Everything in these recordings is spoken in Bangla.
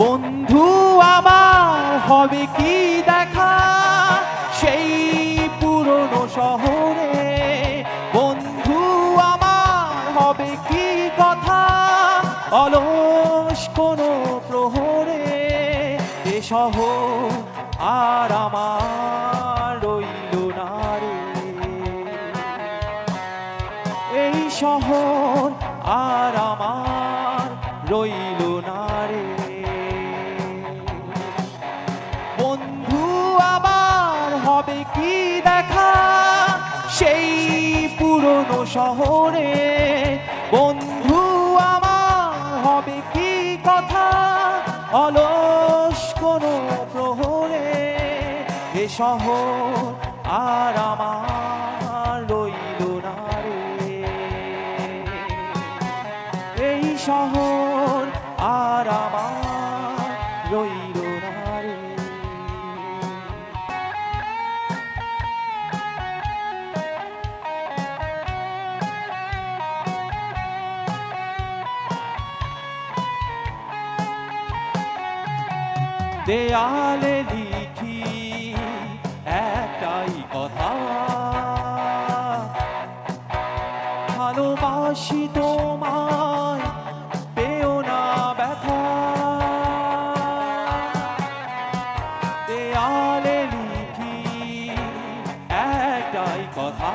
বন্ধু আমার হবে কি দেখা সেই পুরনো শহরে, বন্ধু আমার হবে কি কথা অলস কোনো প্রহরে। এ শহর আর আমার রইল না রে, এই শহর আর আমার রইল না রে। বন্ধু আবার হবে কি দেখা সেই পুরনো শহরে, বন্ধু আমার হবে কি কথা অলস কোনো প্রহরে। এ শহর আর আমার রইল না রে, এই শহর আর আমার রইল না রে। দেয়ালে লিখি একটাই কথা, ভালোবাসি তোমায় পেও না ব্যথা। দেয়ালে লিখি একটাই কথা,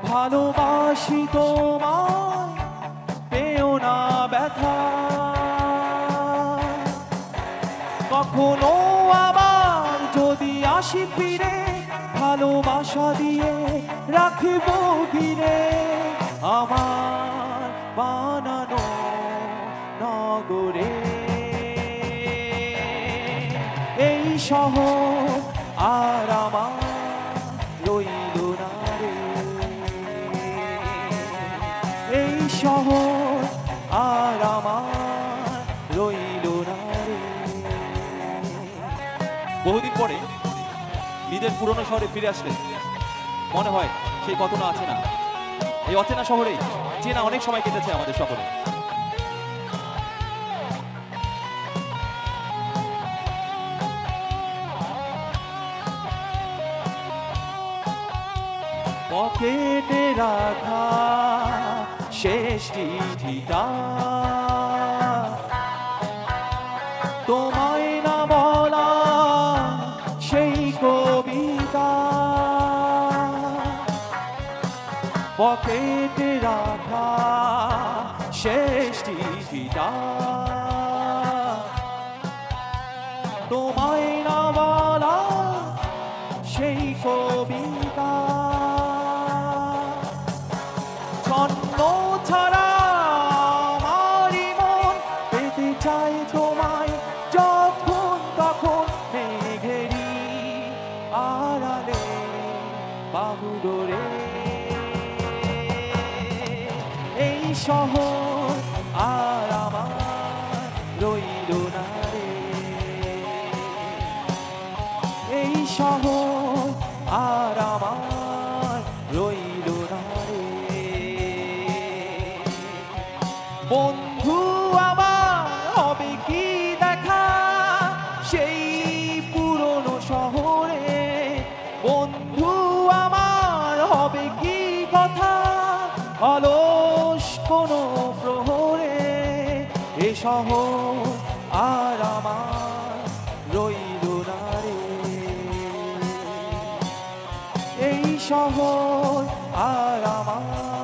ভালোবাসি তোমায় পেও না ব্যথা। কখনো আবার যদি আসি ফিরে ভালোবাসা দিয়ে রাখব ঘিরে আমার বানানো নগরে। এই শহর আর আমার রইল না রে, এই শহর আর আমার রইল না রে। বহুদিন পরে নিজের পুরনো শহরে ফিরে আসলে মনে হয় সেই কতটা আছে না। এই অচেনা শহরে চেনা অনেক সময় কেটেছে আমাদের সকলে। পকেটে রাখা শেষ চিঠিটা তোমায় না বলা সেই কবিতা, পকেটে রাখা শেষ চিঠিটা তোমায় না বলা সেই কবিতা। ছন্ন ছাড়া আমারই মন পেতে চাই তোমায় যখন তখন মেঘেরি আড়ালে বাহুডোরে। এই শহর আর আমার রইল না রে, এই শহর আর আমার রইল না রে। বন্ধু আমার হবে কি দেখা সেই পুরনো শহরে, বন্ধু আমার হবে কি কথা অলস কোনো প্রহরে। এ শহর আর আমার রইল না রে, এই শহর আর আমার